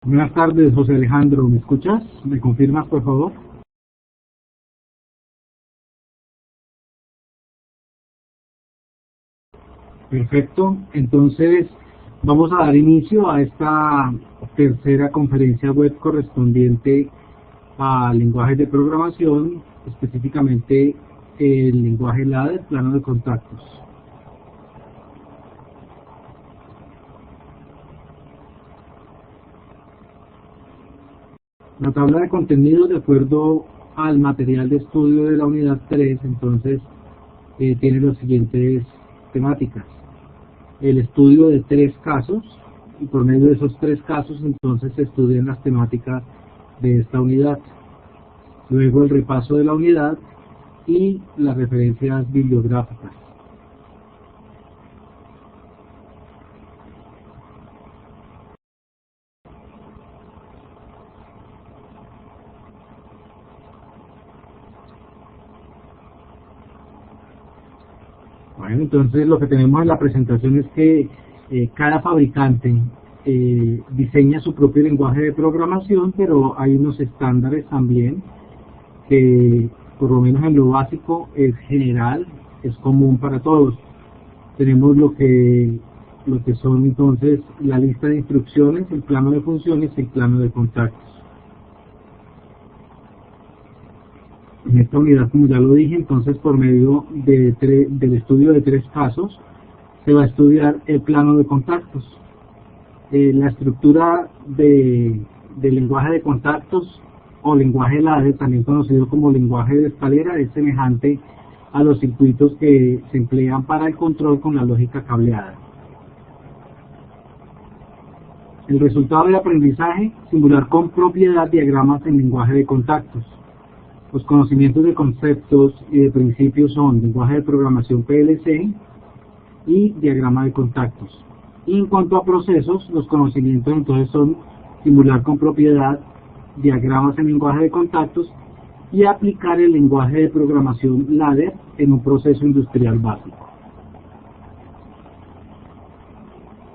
Buenas tardes, José Alejandro. ¿Me escuchas? ¿Me confirmas, por favor? Perfecto. Entonces, vamos a dar inicio a esta tercera conferencia web correspondiente a lenguajes de programación, específicamente el lenguaje ladder, plano de contactos. La tabla de contenido, de acuerdo al material de estudio de la unidad 3, entonces tiene las siguientes temáticas. El estudio de 3 casos, y por medio de esos 3 casos entonces se estudian las temáticas de esta unidad. Luego el repaso de la unidad y las referencias bibliográficas. Bueno, entonces lo que tenemos en la presentación es que cada fabricante diseña su propio lenguaje de programación, pero hay unos estándares también que, por lo menos en lo básico, es general, es común para todos. Tenemos lo que son entonces la lista de instrucciones, el plano de funciones y el plano de contactos. En esta unidad, como ya lo dije, entonces por medio del estudio de 3 casos, se va a estudiar el plano de contactos. La estructura del lenguaje de contactos o lenguaje ladder, también conocido como lenguaje de escalera, es semejante a los circuitos que se emplean para el control con la lógica cableada. El resultado del aprendizaje: simular con propiedad diagramas en lenguaje de contactos. Los conocimientos de conceptos y de principios son lenguaje de programación PLC y diagrama de contactos. Y en cuanto a procesos, los conocimientos entonces son simular con propiedad diagramas en lenguaje de contactos y aplicar el lenguaje de programación ladder en un proceso industrial básico.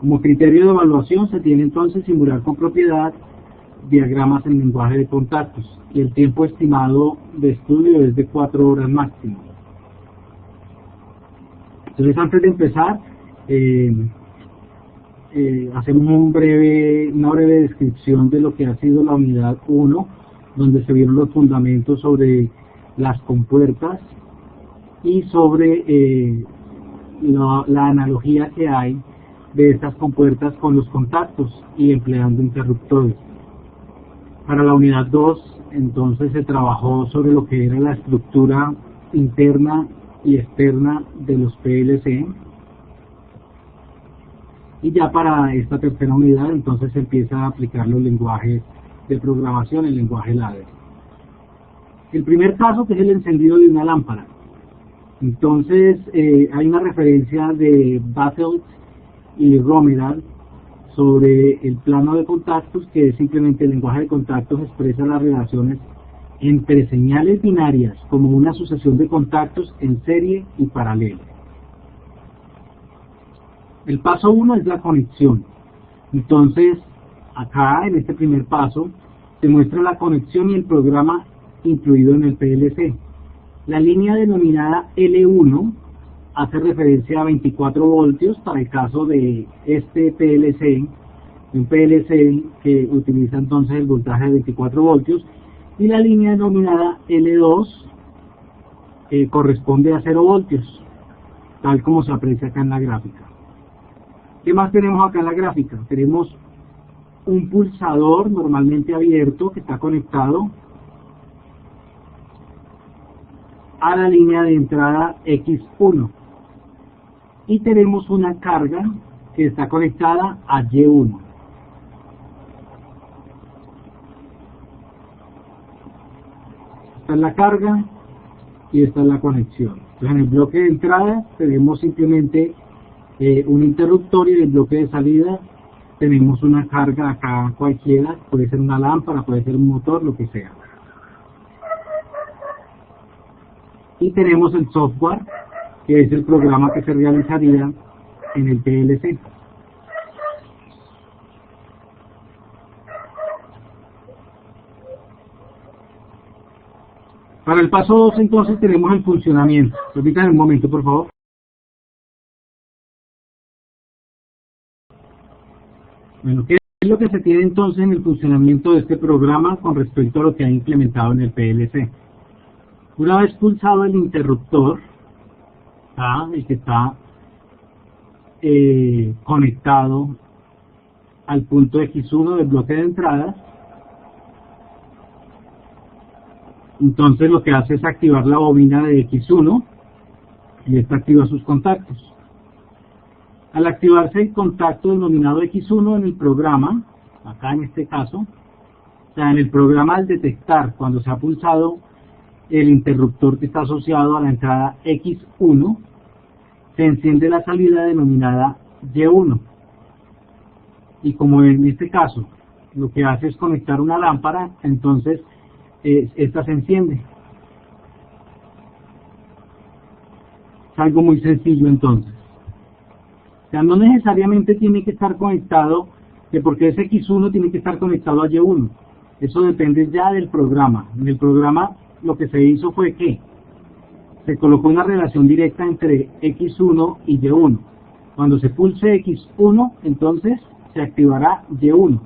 Como criterio de evaluación se tiene entonces simular con propiedad diagramas en lenguaje de contactos, y el tiempo estimado de estudio es de 4 horas máximo. Entonces, antes de empezar, hacemos una breve descripción de lo que ha sido la unidad 1, donde se vieron los fundamentos sobre las compuertas y sobre la analogía que hay de estas compuertas con los contactos y empleando interruptores. Para la unidad 2, entonces se trabajó sobre lo que era la estructura interna y externa de los PLC. Y ya para esta tercera unidad, entonces se empieza a aplicar los lenguajes de programación, el lenguaje ladder. El primer caso, que es el encendido de una lámpara. Entonces, hay una referencia de Bartelt y Rommedahl sobre el plano de contactos, que es simplemente el lenguaje de contactos expresa las relaciones entre señales binarias como una sucesión de contactos en serie y paralelo. El paso 1 es la conexión. Entonces, acá en este primer paso se muestra la conexión y el programa incluido en el PLC. La línea denominada L1 hace referencia a 24 voltios para el caso de este PLC, un PLC que utiliza entonces el voltaje de 24 voltios, y la línea denominada L2 corresponde a 0 voltios, tal como se aprecia acá en la gráfica. ¿Qué más tenemos acá en la gráfica? Tenemos un pulsador normalmente abierto que está conectado a la línea de entrada X1. Y tenemos una carga que está conectada a Y1. Esta es la carga y esta es la conexión. Entonces, en el bloque de entrada tenemos simplemente un interruptor, y en el bloque de salida tenemos una carga acá cualquiera, puede ser una lámpara, puede ser un motor, lo que sea. Y tenemos el software, que es el programa que se realizaría en el PLC. Para el paso 2 entonces tenemos el funcionamiento. Permítanme un momento, por favor. Bueno, ¿qué es lo que se tiene entonces en el funcionamiento de este programa con respecto a lo que ha implementado en el PLC? Una vez pulsado el interruptor, el que está conectado al punto X1 del bloque de entradas, entonces lo que hace es activar la bobina de X1 y esta activa sus contactos. Al activarse el contacto denominado X1 en el programa, acá en este caso, o sea, en el programa al detectar cuando se ha pulsado el interruptor que está asociado a la entrada X1, se enciende la salida denominada Y1. Y como en este caso lo que hace es conectar una lámpara, entonces esta se enciende. Es algo muy sencillo entonces. O sea, no necesariamente tiene que estar conectado, de porque ese X1 tiene que estar conectado a Y1. Eso depende ya del programa. En el programa lo que se hizo fue que se colocó una relación directa entre X1 y Y1. Cuando se pulse X1, entonces se activará Y1.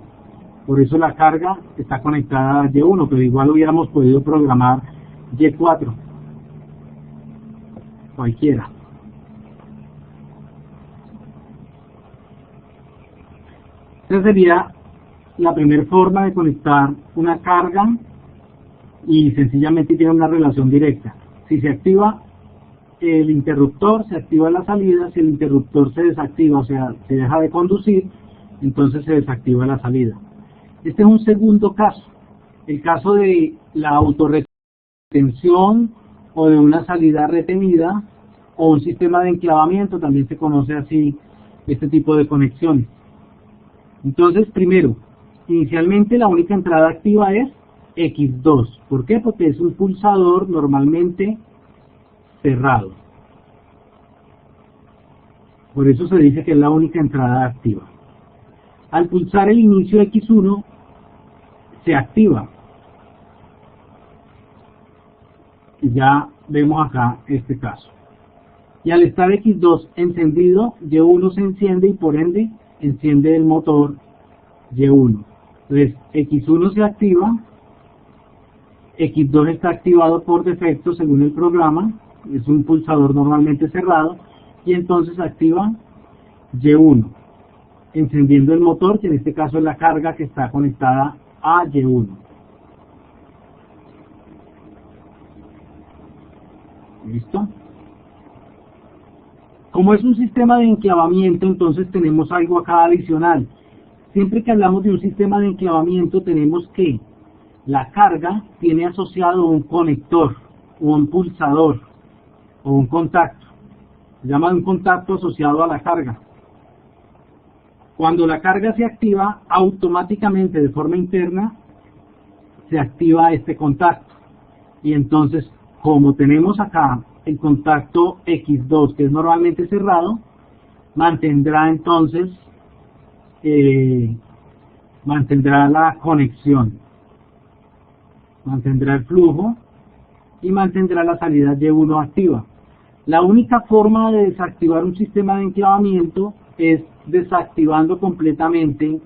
Por eso la carga está conectada a Y1, pero igual hubiéramos podido programar Y4. Cualquiera. Esa sería la primera forma de conectar una carga y sencillamente tiene una relación directa. Si se activa el interruptor, se activa la salida. Si el interruptor se desactiva, o sea, se deja de conducir, entonces se desactiva la salida. Este es un segundo caso, el caso de la autorretención o de una salida retenida o un sistema de enclavamiento, también se conoce así este tipo de conexiones. Entonces, primero, inicialmente la única entrada activa es X2. ¿Por qué? Porque es un pulsador normalmente cerrado. Por eso se dice que es la única entrada activa. Al pulsar el inicio X1, se activa. Ya vemos acá este caso. Y al estar X2 encendido, Y1 se enciende y por ende enciende el motor Y1. Entonces X1 se activa, X2 está activado por defecto según el programa, es un pulsador normalmente cerrado, y entonces activa Y1, encendiendo el motor, que en este caso es la carga que está conectada a Y1. ¿Listo? Como es un sistema de enclavamiento, entonces tenemos algo acá adicional. Siempre que hablamos de un sistema de enclavamiento, tenemos que la carga tiene asociado un conector, o un pulsador, o un contacto. Se llama un contacto asociado a la carga. Cuando la carga se activa, automáticamente de forma interna se activa este contacto. Y entonces, como tenemos acá el contacto X2, que es normalmente cerrado, mantendrá entonces mantendrá la conexión, mantendrá el flujo y mantendrá la salida Y1 activa. La única forma de desactivar un sistema de enclavamiento es desactivando completamente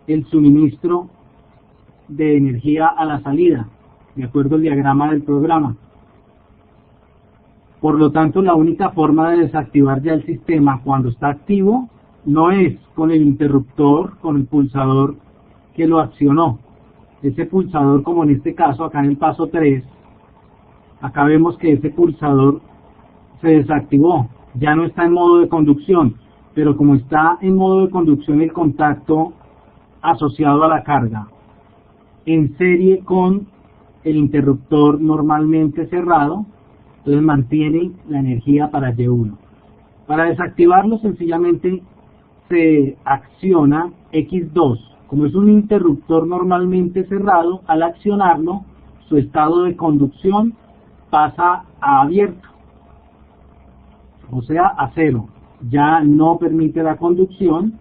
el suministro de energía a la salida, de acuerdo al diagrama del programa. Por lo tanto, la única forma de desactivar ya el sistema cuando está activo no es con el interruptor, con el pulsador que lo accionó. Ese pulsador, como en este caso, acá en el paso 3, acá vemos que ese pulsador se desactivó, ya no está en modo de conducción, pero como está en modo de conducción el contacto asociado a la carga, en serie con el interruptor normalmente cerrado, entonces mantiene la energía para Y1. Para desactivarlo sencillamente se acciona X2. Como es un interruptor normalmente cerrado, al accionarlo, su estado de conducción pasa a abierto, o sea, a cero. Ya no permite la conducción,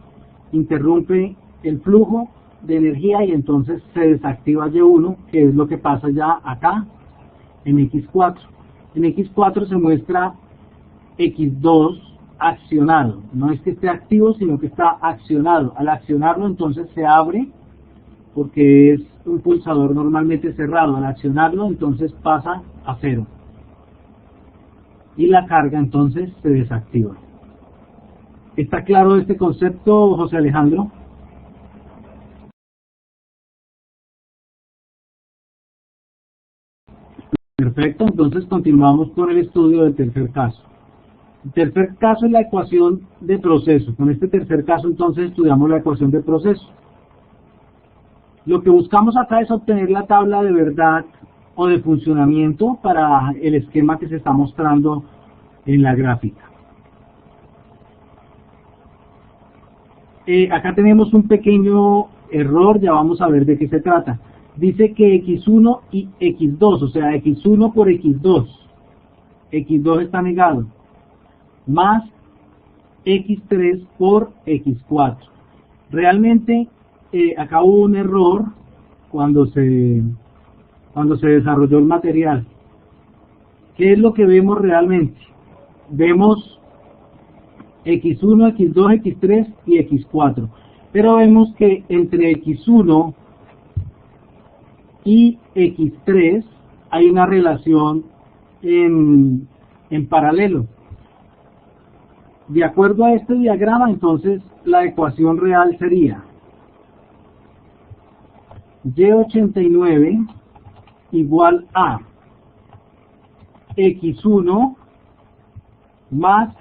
interrumpe el flujo de energía y entonces se desactiva Y1, que es lo que pasa ya acá en X4. En X4 se muestra X2 accionado. No es que esté activo, sino que está accionado. Al accionarlo, entonces se abre, porque es un pulsador normalmente cerrado. Al accionarlo, entonces pasa a 0. Y la carga, entonces, se desactiva. ¿Está claro este concepto, José Alejandro? Perfecto, entonces continuamos con el estudio del tercer caso. El tercer caso es la ecuación de proceso. Con este tercer caso, entonces, estudiamos la ecuación de proceso. Lo que buscamos acá es obtener la tabla de verdad o de funcionamiento para el esquema que se está mostrando en la gráfica. Acá tenemos un pequeño error, ya vamos a ver de qué se trata. Dice que X1 y X2, o sea, X1 por X2, X2 está negado, más X3 por X4. Realmente acá hubo un error cuando se desarrolló el material. ¿Qué es lo que vemos realmente? Vemos X1, X2, X3 y X4. Pero vemos que entre X1 y X3 hay una relación en paralelo. De acuerdo a este diagrama, entonces, la ecuación real sería Y89 igual a X1 más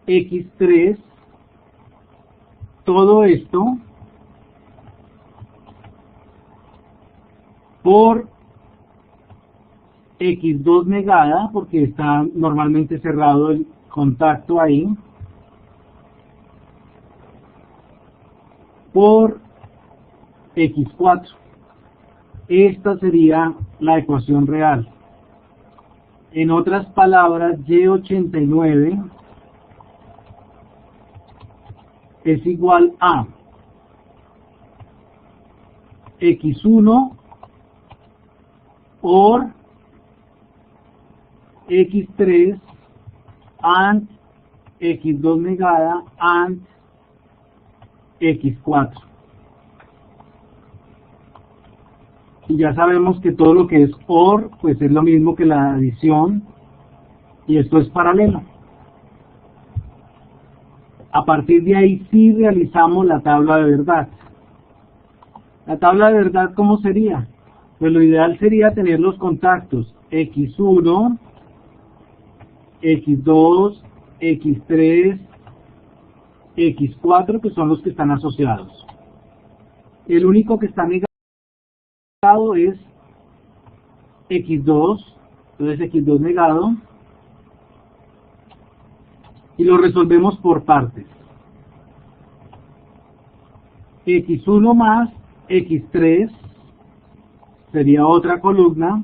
X3, todo esto por X2 negada, porque está normalmente cerrado el contacto ahí, por X4. Esta sería la ecuación real. En otras palabras, Y89 es igual a X1 por X3 and X2 negada and X4. Y ya sabemos que todo lo que es OR, pues es lo mismo que la adición, y esto es paralelo. A partir de ahí sí realizamos la tabla de verdad. La tabla de verdad, ¿cómo sería? Pues lo ideal sería tener los contactos X1, X2, X3, X4, que son los que están asociados. El único que está negado es X2, entonces X2 negado, y lo resolvemos por partes. X1 más X3 sería otra columna,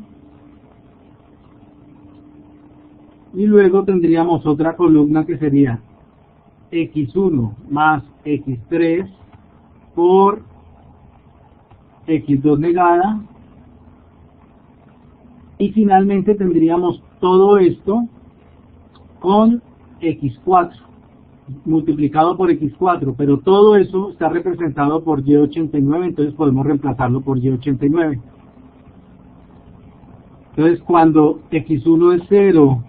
y luego tendríamos otra columna que sería X1 más X3 por X2 negada, y finalmente tendríamos todo esto con X4 multiplicado por X4, pero todo eso está representado por Y89, entonces podemos reemplazarlo por Y89. Entonces cuando X1 es 0,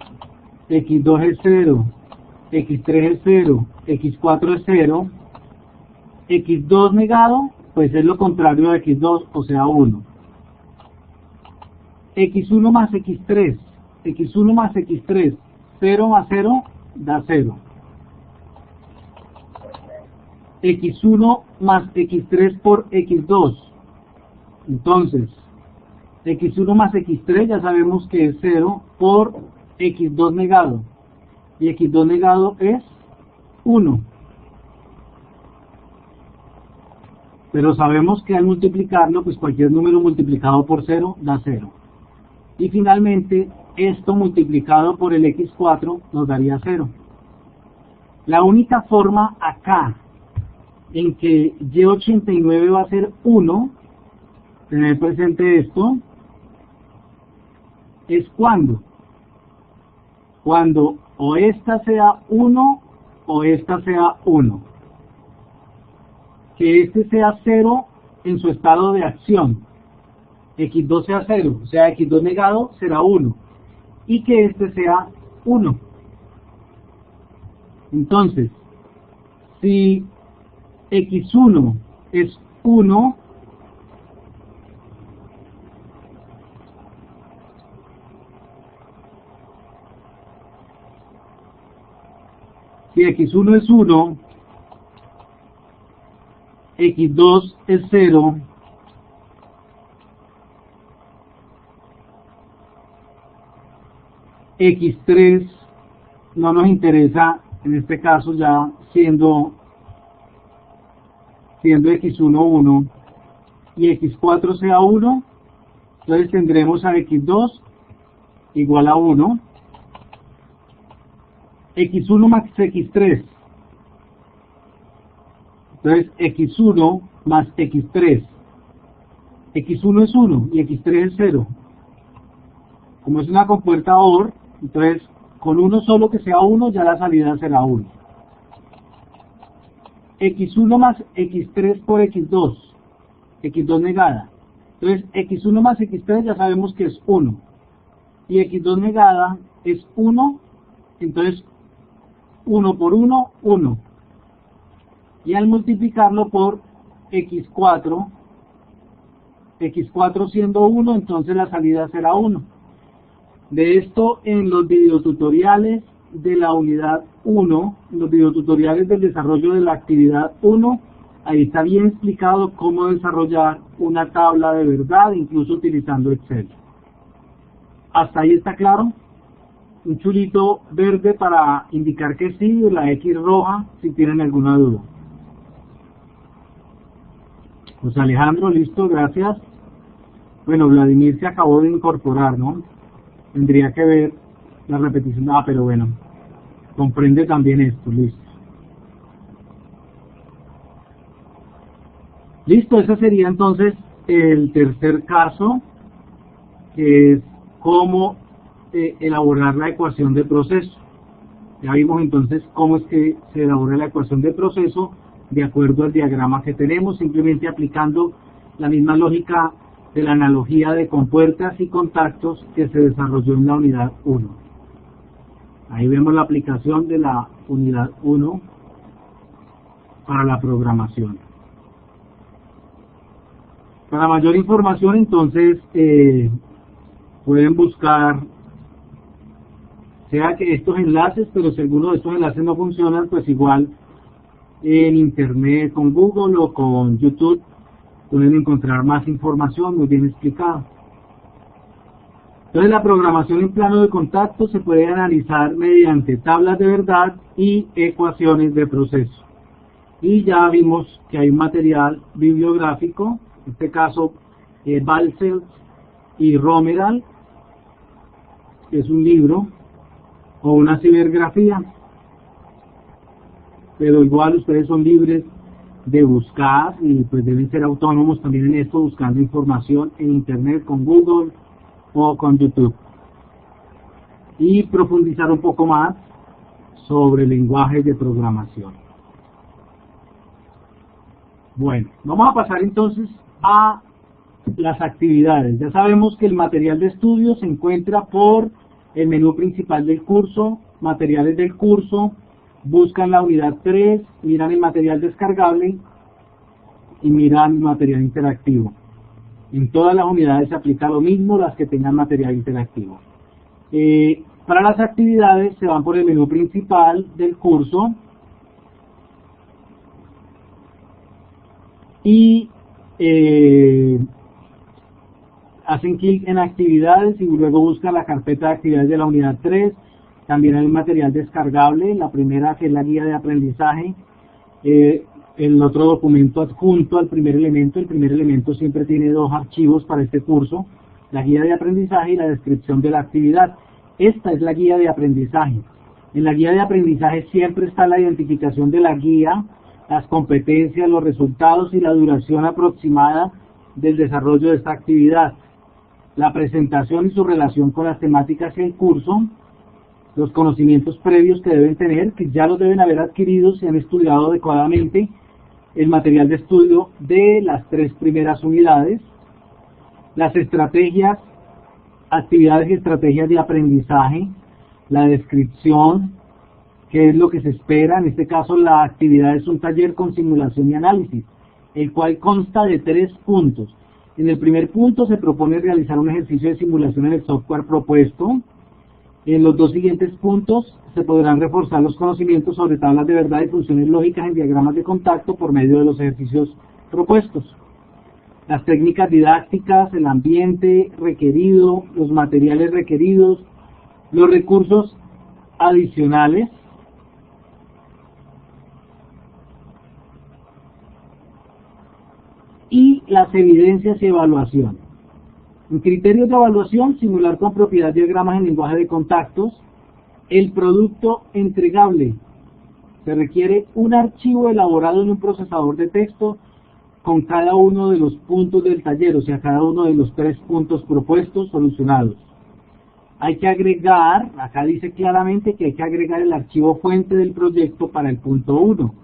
X2 es 0, X3 es 0, X4 es 0, X2 negado, pues es lo contrario de X2, o sea 1. X1 más X3, X1 más X3, 0 más 0 da 0. X1 más X3 por X2. Entonces, X1 más X3 ya sabemos que es 0 por X2 negado. Y X2 negado es 1. Pero sabemos que al multiplicarlo, pues cualquier número multiplicado por 0 da 0. Y finalmente, esto multiplicado por el X4 nos daría 0. La única forma acá en que Y89 va a ser 1, tener presente esto, es cuando o esta sea 1 o esta sea 1. Que este sea 0 en su estado de acción, x2 sea 0, o sea, x2 negado será 1, y que este sea 1. Entonces, si x1 es 1, si x1 es 1, x2 es 0, x3 no nos interesa en este caso, ya siendo x1 1 y x4 sea 1, entonces tendremos a x2 igual a 1, x1 más x3, entonces x1 más x3, x1 es 1 y x3 es 0. Como es una compuerta OR, entonces con uno solo que sea 1 ya la salida será 1. x1 más x3 por x2, x2 negada. Entonces x1 más x3 ya sabemos que es 1. Y x2 negada es 1, entonces 1 por 1, 1. Y al multiplicarlo por x4, x4 siendo 1, entonces la salida será 1. De esto en los videotutoriales de la unidad 1, los videotutoriales del desarrollo de la actividad 1, ahí está bien explicado cómo desarrollar una tabla de verdad, incluso utilizando Excel. ¿Hasta ahí está claro? Un chulito verde para indicar que sí, y la X roja si tienen alguna duda. Pues Alejandro, listo, gracias. Bueno, Vladimir se acabó de incorporar, ¿no? Tendría que ver la repetición. Pero bueno, comprende también esto, listo. Listo, ese sería entonces el tercer caso, que es cómo elaborar la ecuación de proceso. Ya vimos entonces cómo es que se elabora la ecuación de proceso de acuerdo al diagrama que tenemos, simplemente aplicando la misma lógica de la analogía de compuertas y contactos que se desarrolló en la unidad 1. Ahí vemos la aplicación de la unidad 1 para la programación. Para mayor información, entonces, pueden buscar, sea que estos enlaces, pero si alguno de estos enlaces no funcionan, pues igual en internet con Google o con YouTube pueden encontrar más información muy bien explicada. Entonces la programación en plano de contacto se puede analizar mediante tablas de verdad y ecuaciones de proceso. Y ya vimos que hay un material bibliográfico, en este caso Balcells y Romeral, que es un libro o una cibergrafía, pero igual ustedes son libres de buscar y pues deben ser autónomos también en esto, buscando información en internet con Google o con YouTube, y profundizar un poco más sobre lenguajes de programación. Bueno, vamos a pasar entonces a las actividades. Ya sabemos que el material de estudio se encuentra por el menú principal del curso, materiales del curso, buscan la unidad 3, miran el material descargable y miran material interactivo. En todas las unidades se aplica lo mismo, las que tengan material interactivo. Para las actividades se van por el menú principal del curso y hacen clic en actividades y luego buscan la carpeta de actividades de la unidad 3. También hay material descargable, la primera que es la guía de aprendizaje, el otro documento adjunto al primer elemento. El primer elemento siempre tiene dos archivos para este curso, la guía de aprendizaje y la descripción de la actividad. Esta es la guía de aprendizaje. En la guía de aprendizaje siempre está la identificación de la guía, las competencias, los resultados y la duración aproximada del desarrollo de esta actividad. la presentación y su relación con las temáticas y el curso, los conocimientos previos que deben tener, que ya los deben haber adquirido si han estudiado adecuadamente el material de estudio de las 3 primeras unidades, las estrategias, actividades y estrategias de aprendizaje, la descripción, qué es lo que se espera. En este caso la actividad es un taller con simulación y análisis, el cual consta de 3 puntos. En el primer punto se propone realizar un ejercicio de simulación en el software propuesto. En los 2 siguientes puntos se podrán reforzar los conocimientos sobre tablas de verdad y funciones lógicas en diagramas de contacto por medio de los ejercicios propuestos. Las técnicas didácticas, el ambiente requerido, los materiales requeridos, los recursos adicionales, y las evidencias y evaluación. En criterios de evaluación, simular con propiedad diagramas en lenguaje de contactos. El producto entregable. Se requiere un archivo elaborado en un procesador de texto con cada uno de los puntos del taller, o sea, cada uno de los 3 puntos propuestos solucionados. Hay que agregar, acá dice claramente que hay que agregar el archivo fuente del proyecto para el punto 1.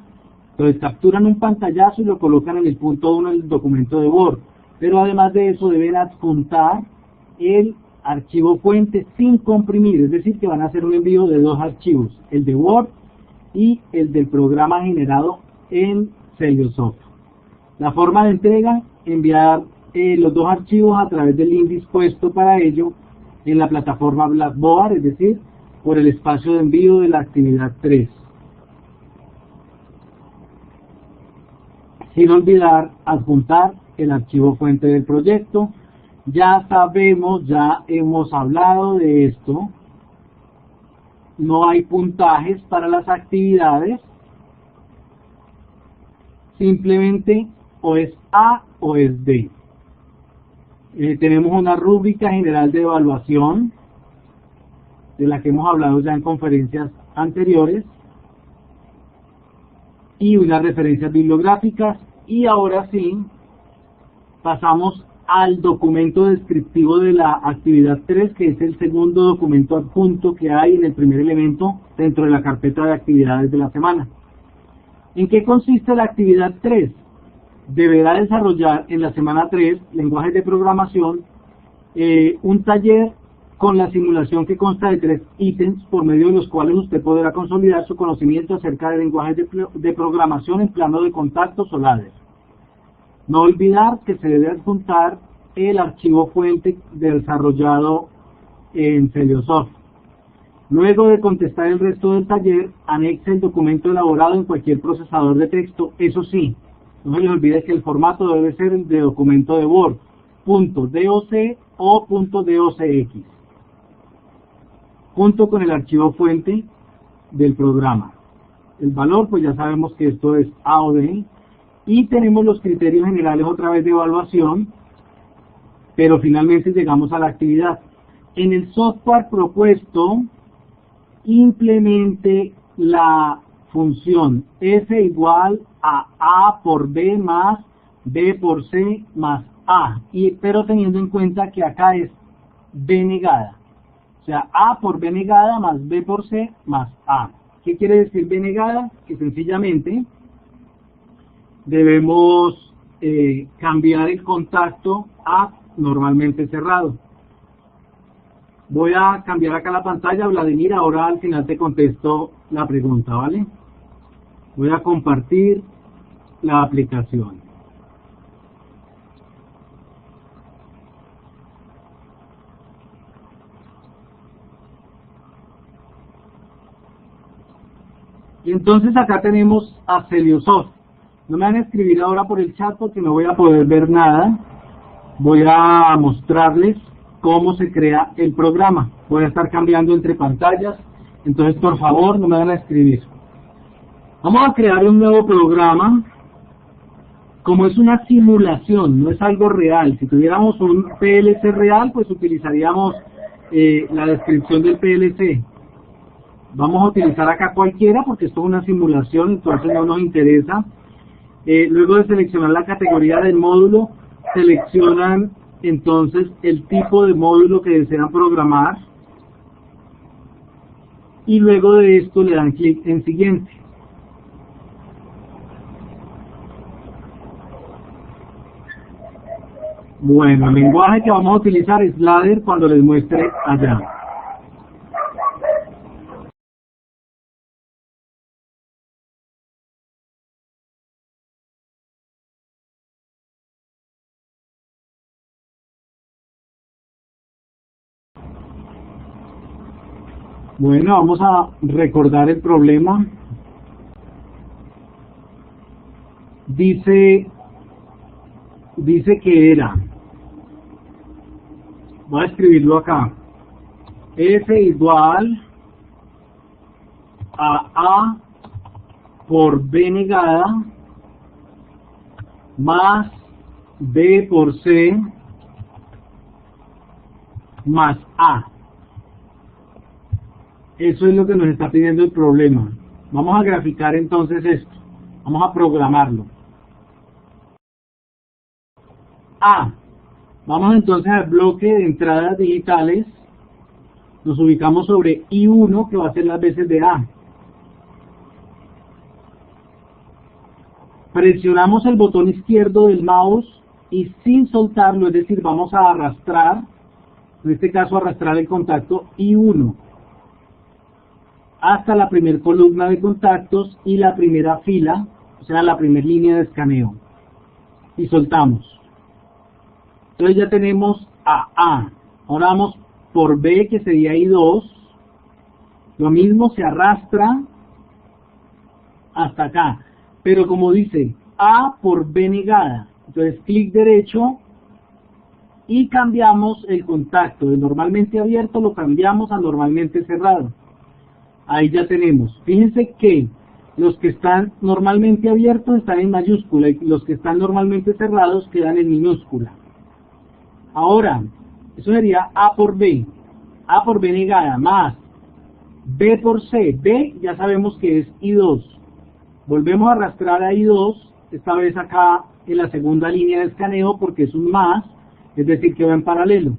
Entonces capturan un pantallazo y lo colocan en el punto 1 del documento de Word. Pero además de eso deben adjuntar el archivo fuente sin comprimir, es decir, que van a hacer un envío de 2 archivos, el de Word y el del programa generado en Celiosoft. La forma de entrega, enviar los 2 archivos a través del link dispuesto para ello en la plataforma Blackboard, es decir, por el espacio de envío de la actividad 3. Sin olvidar adjuntar el archivo fuente del proyecto. Ya sabemos, ya hemos hablado de esto. No hay puntajes para las actividades. Simplemente o es A o es B. Tenemos una rúbrica general de evaluación, de la que hemos hablado ya en conferencias anteriores, y unas referencias bibliográficas. Y ahora sí, pasamos al documento descriptivo de la actividad 3, que es el segundo documento adjunto que hay en el primer elemento dentro de la carpeta de actividades de la semana. ¿En qué consiste la actividad 3? Deberá desarrollar en la semana 3 lenguajes de programación, un taller con la simulación que consta de 3 ítems por medio de los cuales usted podrá consolidar su conocimiento acerca de lenguajes de programación en plano de contactos o ladder. No olvidar que se debe adjuntar el archivo fuente desarrollado en Celiosoft. Luego de contestar el resto del taller, anexe el documento elaborado en cualquier procesador de texto. Eso sí, no se les olvide que el formato debe ser el de documento de Word, .doc o .docx, junto con el archivo fuente del programa. El valor, pues ya sabemos que esto es A o D, y tenemos los criterios generales otra vez de evaluación, pero finalmente llegamos a la actividad. En el software propuesto, implemente la función f igual a A por B más B por C más A, pero teniendo en cuenta que acá es B negada. O sea, A por B negada más B por C más A. ¿Qué quiere decir B negada? Que sencillamente debemos cambiar el contacto a normalmente cerrado. Voy a cambiar acá la pantalla, Vladimir, ahora al final te contesto la pregunta, ¿vale? Voy a compartir la aplicación. Y entonces acá tenemos a Celiosoft. No me van a escribir ahora por el chat porque no voy a poder ver nada. Voy a mostrarles cómo se crea el programa. Voy a estar cambiando entre pantallas, entonces por favor no me van a escribir. Vamos a crear un nuevo programa. Como es una simulación, no es algo real. Si tuviéramos un PLC real, pues utilizaríamos la descripción del PLC. Vamos a utilizar acá cualquiera porque esto es una simulación, entonces no nos interesa. Luego de seleccionar la categoría del módulo, seleccionan entonces el tipo de módulo que desean programar y luego de esto le dan clic en siguiente. Bueno, el lenguaje que vamos a utilizar es Ladder cuando les muestre allá. Bueno, vamos a recordar el problema. Dice que era, voy a escribirlo acá, F igual a A por B negada más B por C más A. Eso es lo que nos está pidiendo el problema. Vamos a graficar entonces esto. Vamos a programarlo. A. Vamos entonces al bloque de entradas digitales. Nos ubicamos sobre I1, que va a ser las veces de A. Presionamos el botón izquierdo del mouse y sin soltarlo, es decir, vamos a arrastrar, en este caso arrastrar el contacto I1 hasta la primera columna de contactos y la primera fila, o sea, la primera línea de escaneo. Y soltamos. Entonces ya tenemos a A. Ahora vamos por B, que sería I2. Lo mismo, se arrastra hasta acá. Pero como dice, A por B negada. Entonces clic derecho y cambiamos el contacto. De normalmente abierto lo cambiamos a normalmente cerrado. Ahí ya tenemos. Fíjense que los que están normalmente abiertos están en mayúscula y los que están normalmente cerrados quedan en minúscula. Ahora, eso sería A por B negada, más B por C. B ya sabemos que es I2. Volvemos a arrastrar a I2, esta vez acá en la segunda línea de escaneo porque es un más, es decir que va en paralelo.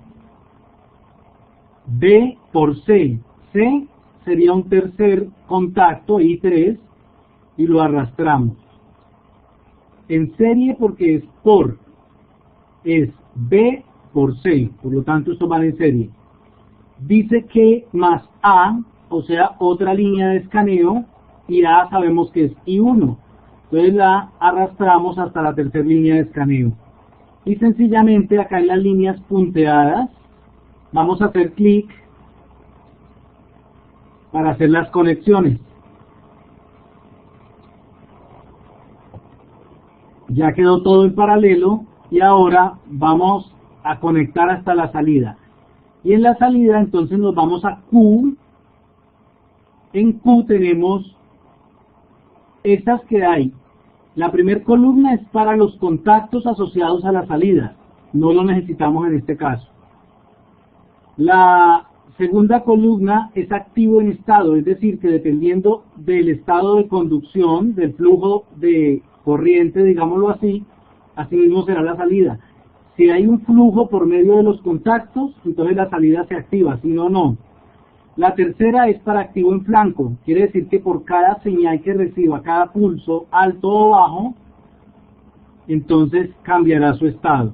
B por C. C sería un tercer contacto, I3, y lo arrastramos. En serie porque es por, es B por C, por lo tanto esto va en serie. Dice que más A, o sea, otra línea de escaneo, y A sabemos que es I1. Entonces la arrastramos hasta la tercera línea de escaneo. Y sencillamente acá en las líneas punteadas, vamos a hacer clic para hacer las conexiones. Ya quedó todo en paralelo y ahora vamos a conectar hasta la salida. Y en la salida entonces nos vamos a Q. En Q tenemos estas que hay. La primera columna es para los contactos asociados a la salida. No lo necesitamos en este caso. La segunda columna es activo en estado, es decir, que dependiendo del estado de conducción, del flujo de corriente, digámoslo así, así mismo será la salida. Si hay un flujo por medio de los contactos, entonces la salida se activa, si no, no. La tercera es para activo en flanco, quiere decir que por cada señal que reciba, cada pulso, alto o bajo, entonces cambiará su estado.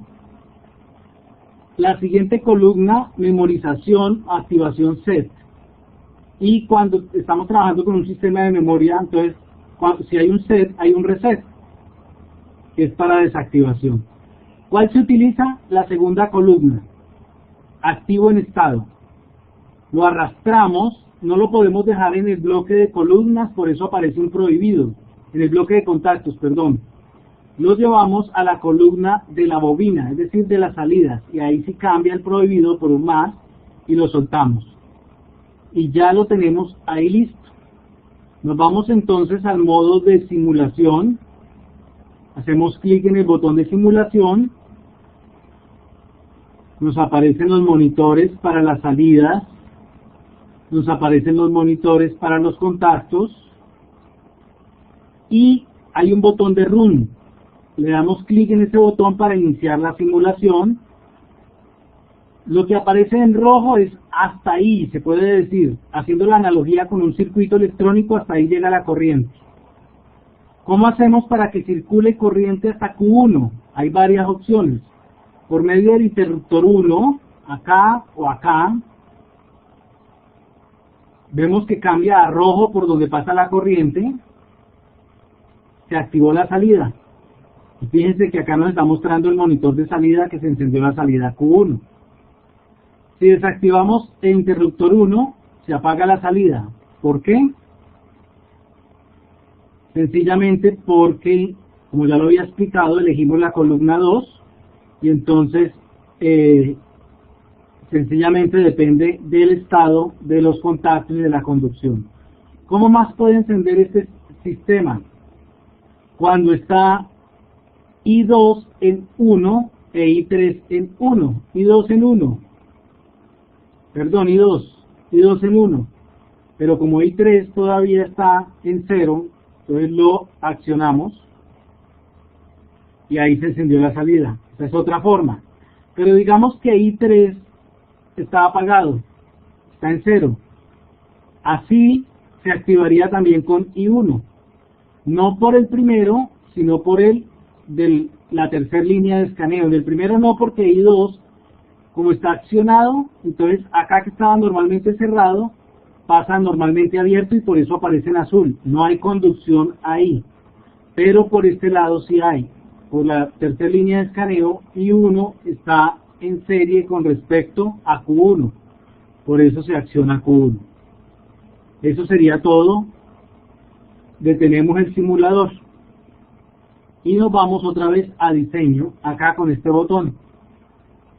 La siguiente columna, memorización, activación set. Y cuando estamos trabajando con un sistema de memoria, entonces, si hay un set, hay un reset, que es para desactivación. ¿Cuál se utiliza? La segunda columna, activo en estado. Lo arrastramos, no lo podemos dejar en el bloque de columnas, por eso aparece un prohibido, en el bloque de contactos, perdón. Lo llevamos a la columna de la bobina, es decir, de las salidas, y ahí sí cambia el prohibido por un más y lo soltamos. Y ya lo tenemos ahí listo. Nos vamos entonces al modo de simulación. Hacemos clic en el botón de simulación. Nos aparecen los monitores para las salidas. Nos aparecen los monitores para los contactos. Y hay un botón de Run. Le damos clic en ese botón para iniciar la simulación. Lo que aparece en rojo es hasta ahí, se puede decir, haciendo la analogía con un circuito electrónico, hasta ahí llega la corriente. ¿Cómo hacemos para que circule corriente hasta Q1? Hay varias opciones. Por medio del interruptor 1, acá o acá, vemos que cambia a rojo por donde pasa la corriente, se activó la salida. Y fíjense que acá nos está mostrando el monitor de salida que se encendió la salida Q1. Si desactivamos el interruptor 1, se apaga la salida. ¿Por qué? Sencillamente porque, como ya lo había explicado, elegimos la columna 2 y entonces sencillamente depende del estado de los contactos y de la conducción. ¿Cómo más puede encender este sistema? Cuando está I2 en 1 e I3 en 1, I2 en 1. Perdón, I2 en 1, pero como I3 todavía está en 0, entonces lo accionamos y ahí se encendió la salida. Esa es otra forma. Pero digamos que I3 está apagado, está en 0. Así se activaría también con I1. No por el primero, sino por el de la tercera línea de escaneo. Del primero no, porque I2, como está accionado, entonces acá que estaba normalmente cerrado, pasa normalmente abierto y por eso aparece en azul. No hay conducción ahí, pero por este lado sí hay. Por la tercera línea de escaneo, I1 está en serie con respecto a Q1. Por eso se acciona Q1. Eso sería todo. Detenemos el simulador. Y nos vamos otra vez a diseño, acá con este botón.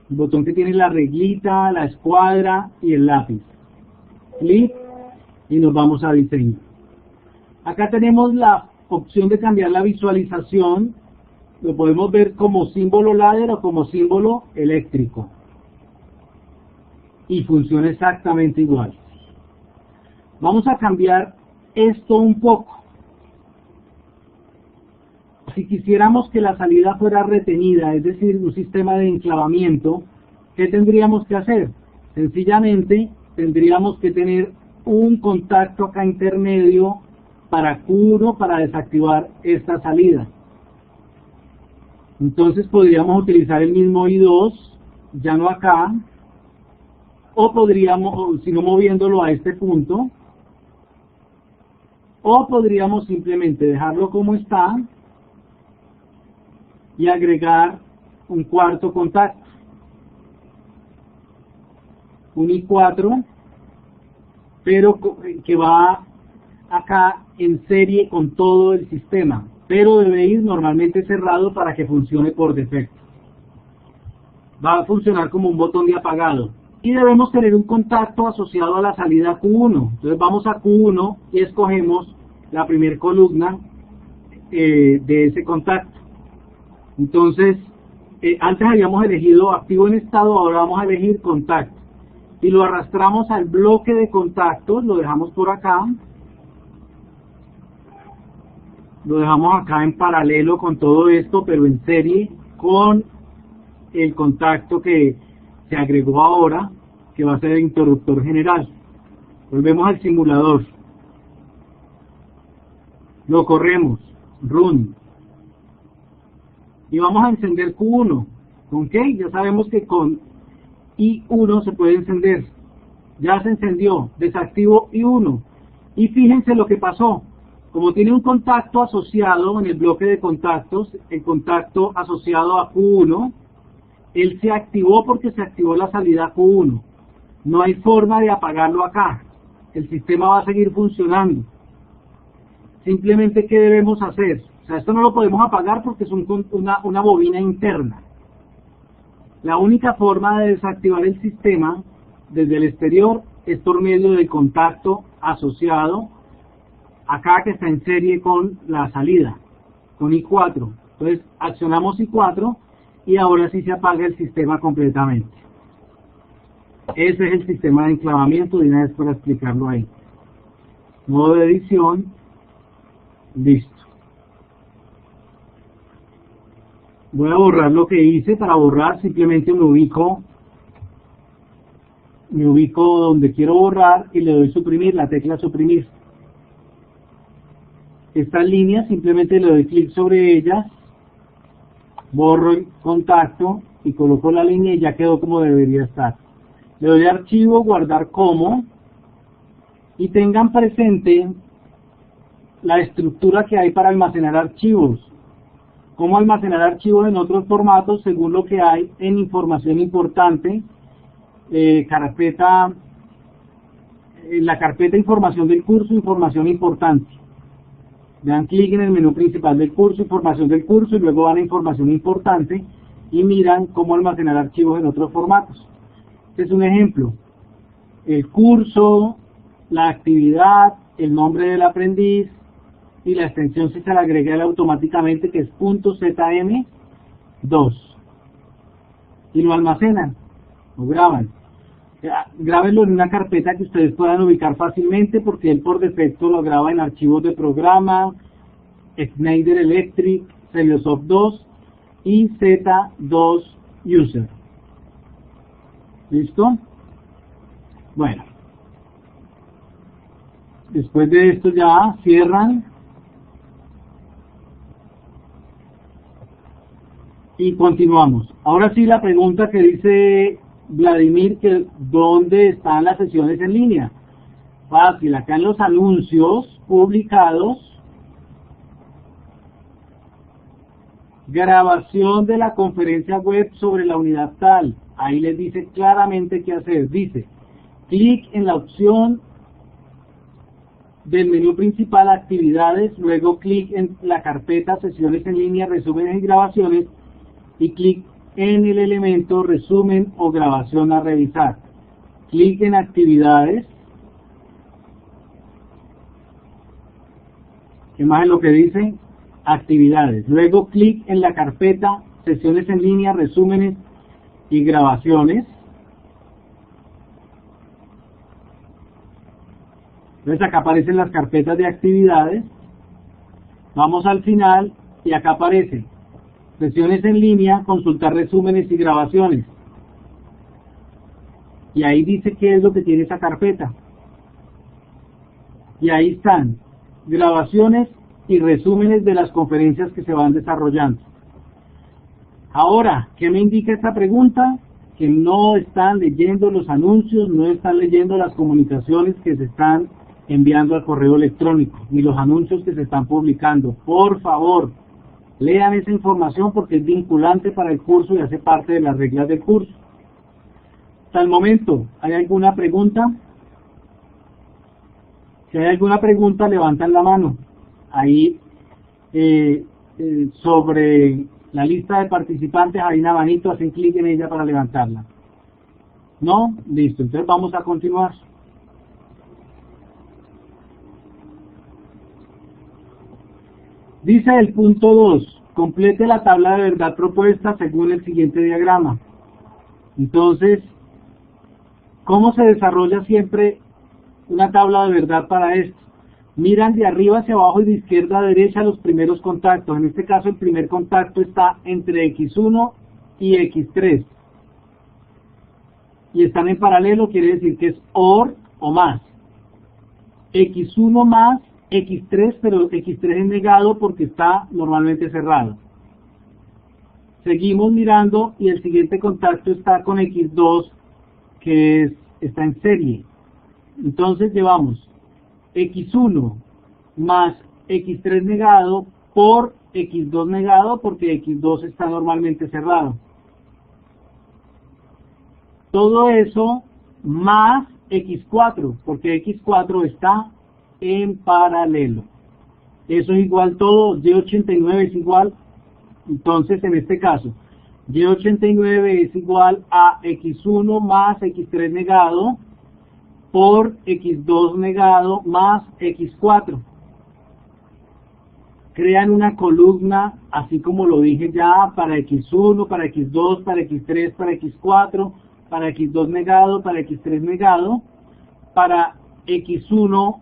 El botón que tiene la reglita, la escuadra y el lápiz. Clic y nos vamos a diseño. Acá tenemos la opción de cambiar la visualización. Lo podemos ver como símbolo ladder o como símbolo eléctrico. Y funciona exactamente igual. Vamos a cambiar esto un poco. Si quisiéramos que la salida fuera retenida, es decir, un sistema de enclavamiento, ¿qué tendríamos que hacer? Sencillamente tendríamos que tener un contacto acá intermedio para Q1 para desactivar esta salida. Entonces podríamos utilizar el mismo I2, ya no acá, o podríamos, sino moviéndolo a este punto, o podríamos simplemente dejarlo como está y agregar un cuarto contacto, un I4, pero que va acá en serie con todo el sistema, pero debe ir normalmente cerrado para que funcione por defecto. Va a funcionar como un botón de apagado. Y debemos tener un contacto asociado a la salida Q1. Entonces vamos a Q1 y escogemos la primera columna de ese contacto. Entonces, antes habíamos elegido activo en estado, ahora vamos a elegir contacto. Y lo arrastramos al bloque de contactos, lo dejamos por acá. Lo dejamos acá en paralelo con todo esto, pero en serie con el contacto que se agregó ahora, que va a ser el interruptor general. Volvemos al simulador. Lo corremos. Run. Y vamos a encender Q1. ¿Con qué? Ya sabemos que con I1 se puede encender. Ya se encendió. Desactivo I1. Y fíjense lo que pasó. Como tiene un contacto asociado en el bloque de contactos, el contacto asociado a Q1, él se activó porque se activó la salida Q1. No hay forma de apagarlo acá. El sistema va a seguir funcionando. Simplemente, ¿qué debemos hacer? O sea, esto no lo podemos apagar porque es una bobina interna. La única forma de desactivar el sistema desde el exterior es por medio del contacto asociado acá que está en serie con la salida, con I4. Entonces accionamos I4 y ahora sí se apaga el sistema completamente. Ese es el sistema de enclavamiento, de una vez para explicarlo ahí. Modo de edición, listo. Voy a borrar lo que hice. Para borrar simplemente me ubico me ubico donde quiero borrar y le doy suprimir, la tecla suprimir. Estas líneas simplemente le doy clic sobre ellas, borro el contacto y coloco la línea y ya quedó como debería estar. Le doy a archivo, guardar como, y tengan presente la estructura que hay para almacenar archivos. Cómo almacenar archivos en otros formatos según lo que hay en información importante, la carpeta información del curso, información importante. Dan clic en el menú principal del curso, información del curso, y luego van a información importante y miran cómo almacenar archivos en otros formatos. Este es un ejemplo. El curso, la actividad, el nombre del aprendiz y la extensión si se la agrega automáticamente, que es .zm2. Y lo almacenan, lo graban. Grábenlo en una carpeta que ustedes puedan ubicar fácilmente, porque él por defecto lo graba en archivos de programa, Schneider Electric, Celiosoft 2 y Z2 User. ¿Listo? Bueno. Después de esto ya cierran. Y continuamos. Ahora sí, la pregunta que dice Vladimir, que ¿dónde están las sesiones en línea? Fácil, acá en los anuncios publicados, grabación de la conferencia web sobre la unidad tal. Ahí les dice claramente qué hacer. Dice, clic en la opción del menú principal actividades, luego clic en la carpeta sesiones en línea, resúmenes y grabaciones, y clic en el elemento resumen o grabación a revisar. Clic en actividades. ¿Qué más es lo que dice? Actividades. Luego clic en la carpeta sesiones en línea, resúmenes y grabaciones. Entonces acá aparecen las carpetas de actividades. Vamos al final y acá aparece sesiones en línea, consultar resúmenes y grabaciones. Y ahí dice qué es lo que tiene esa carpeta. Y ahí están grabaciones y resúmenes de las conferencias que se van desarrollando. Ahora, ¿qué me indica esta pregunta? Que no están leyendo los anuncios, no están leyendo las comunicaciones que se están enviando al correo electrónico, ni los anuncios que se están publicando. Por favor, lean esa información porque es vinculante para el curso y hace parte de las reglas del curso. Hasta el momento, ¿hay alguna pregunta? Si hay alguna pregunta, levantan la mano. Ahí, sobre la lista de participantes hay una manito, hacen clic en ella para levantarla. ¿No? Listo, entonces vamos a continuar. Dice el punto 2, complete la tabla de verdad propuesta según el siguiente diagrama. Entonces, ¿cómo se desarrolla siempre una tabla de verdad para esto? Miran de arriba hacia abajo y de izquierda a derecha los primeros contactos. En este caso el primer contacto está entre X1 y X3. Y están en paralelo, quiere decir que es OR o más. X1 más X3, pero X3 es negado porque está normalmente cerrado. Seguimos mirando y el siguiente contacto está con X2, que está en serie. Entonces llevamos X1 más X3 negado por X2 negado porque X2 está normalmente cerrado. Todo eso más X4 porque X4 está en paralelo. Eso es igual todo, Y89 es igual, entonces en este caso, Y89 es igual a X1 más X3 negado por X2 negado más X4. Crean una columna, así como lo dije ya, para X1, para X2, para X3, para X4, para X2 negado, para X3 negado, para X1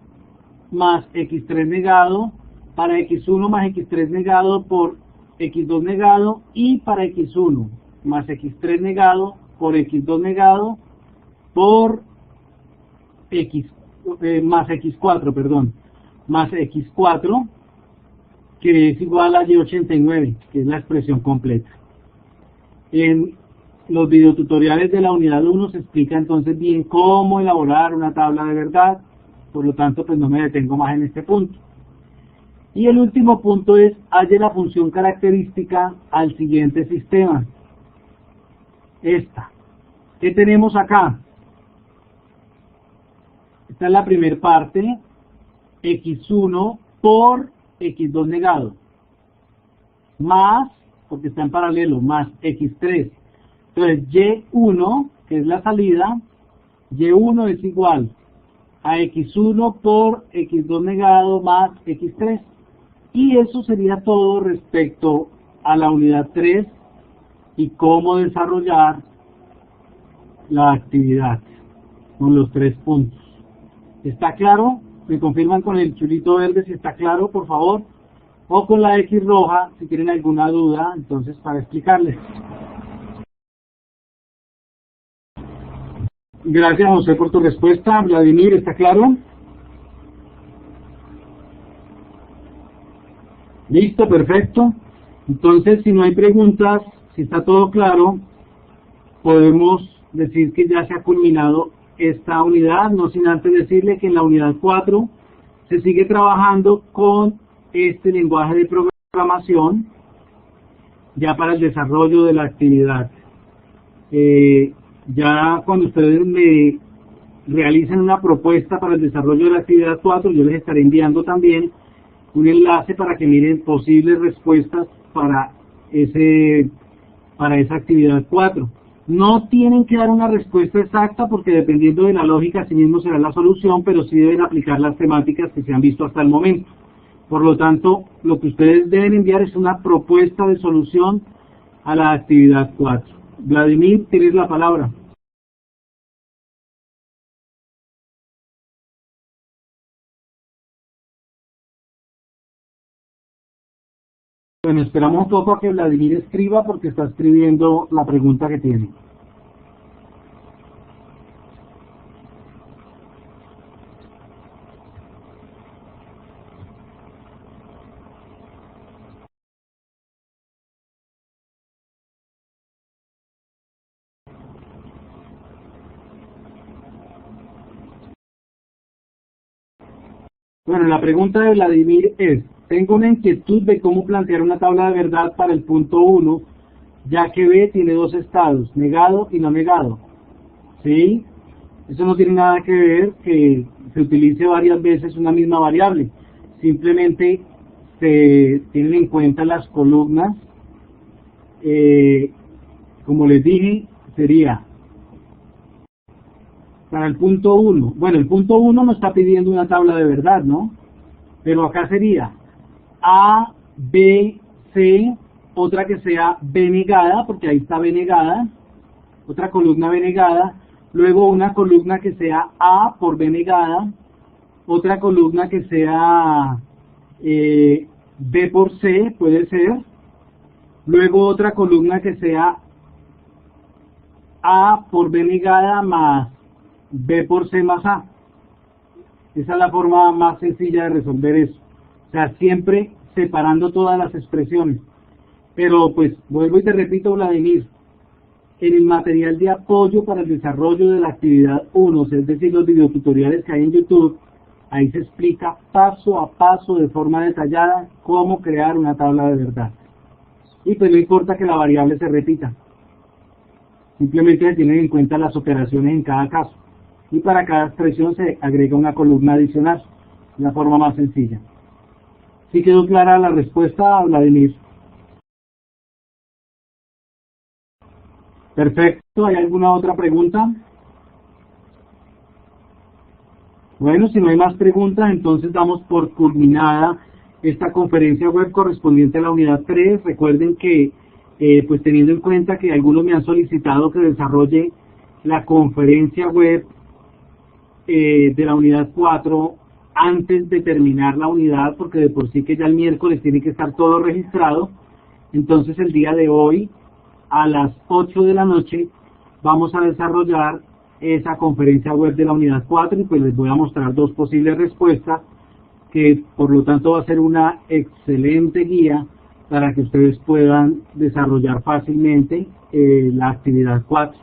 más X3 negado, para X1 más X3 negado por X2 negado, y para X1 más X3 negado por X2 negado por x, más x4, perdón, más x4, que es igual a y89, que es la expresión completa. En los videotutoriales de la unidad 1 se explica entonces bien cómo elaborar una tabla de verdad, por lo tanto pues no me detengo más en este punto. Y el último punto es, halle la función característica al siguiente sistema. Esta. ¿Qué tenemos acá? Esta es la primera parte, x1 por x2 negado, más, porque está en paralelo, más x3. Entonces, y1, que es la salida, y1 es igual a x1 por x2 negado más x3. Y eso sería todo respecto a la unidad 3 y cómo desarrollar la actividad con los 3 puntos. ¿Está claro? Me confirman con el chulito verde si está claro, por favor, o con la X roja si tienen alguna duda, entonces para explicarles. Gracias, José, por tu respuesta. Vladimir, ¿está claro? Listo, perfecto. Entonces, si no hay preguntas, si está todo claro, podemos decir que ya se ha culminado esta unidad, no sin antes decirle que en la unidad 4 se sigue trabajando con este lenguaje de programación ya para el desarrollo de la actividad. Ya cuando ustedes me realicen una propuesta para el desarrollo de la actividad 4, yo les estaré enviando también un enlace para que miren posibles respuestas para esa actividad 4. No tienen que dar una respuesta exacta porque dependiendo de la lógica así mismo será la solución, pero sí deben aplicar las temáticas que se han visto hasta el momento. Por lo tanto, lo que ustedes deben enviar es una propuesta de solución a la actividad 4. Vladimir, tienes la palabra. Bueno, esperamos un poco a que Vladimir escriba porque está escribiendo la pregunta que tiene. Bueno, la pregunta de Vladimir es, tengo una inquietud de cómo plantear una tabla de verdad para el punto 1, ya que B tiene dos estados, negado y no negado. ¿Sí? Eso no tiene nada que ver que se utilice varias veces una misma variable. Simplemente se tienen en cuenta las columnas. Como les dije, sería para el punto 1. Bueno, el punto 1 nos está pidiendo una tabla de verdad, ¿no? Pero acá sería A, B, C, otra que sea B negada, porque ahí está B negada, otra columna B negada, luego una columna que sea A por B negada, otra columna que sea B por C, puede ser, luego otra columna que sea A por B negada más B por C más A. Esa es la forma más sencilla de resolver eso. O sea, siempre separando todas las expresiones. Pero pues vuelvo y te repito, Vladimir, en el material de apoyo para el desarrollo de la actividad 1, es decir, los videotutoriales que hay en YouTube, ahí se explica paso a paso de forma detallada cómo crear una tabla de verdad. Y pues no importa que la variable se repita. Simplemente se tienen en cuenta las operaciones en cada caso. Y para cada expresión se agrega una columna adicional, la forma más sencilla. ¿Sí quedó clara la respuesta, Vladimir? Perfecto, ¿hay alguna otra pregunta? Bueno, si no hay más preguntas, entonces damos por culminada esta conferencia web correspondiente a la unidad 3. Recuerden que, pues teniendo en cuenta que algunos me han solicitado que desarrolle la conferencia web de la unidad 4 antes de terminar la unidad, porque de por sí que ya el miércoles tiene que estar todo registrado. Entonces el día de hoy a las 8 de la noche vamos a desarrollar esa conferencia web de la unidad 4 y pues les voy a mostrar dos posibles respuestas que por lo tanto va a ser una excelente guía para que ustedes puedan desarrollar fácilmente la actividad 4.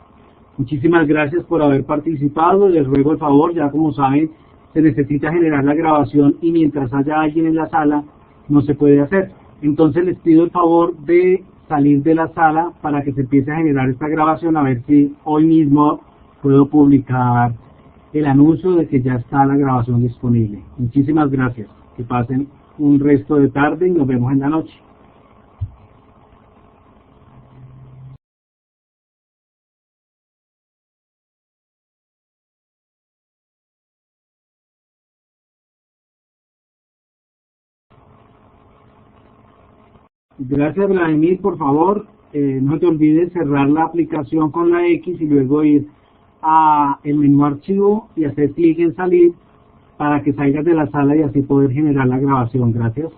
Muchísimas gracias por haber participado. Les ruego el favor, ya como saben, se necesita generar la grabación y mientras haya alguien en la sala no se puede hacer. Entonces les pido el favor de salir de la sala para que se empiece a generar esta grabación, a ver si hoy mismo puedo publicar el anuncio de que ya está la grabación disponible. Muchísimas gracias. Que pasen un resto de tarde y nos vemos en la noche. Gracias, Vladimir. Por favor, no te olvides cerrar la aplicación con la X y luego ir a el menú archivo y hacer clic en salir para que salgas de la sala y así poder generar la grabación. Gracias.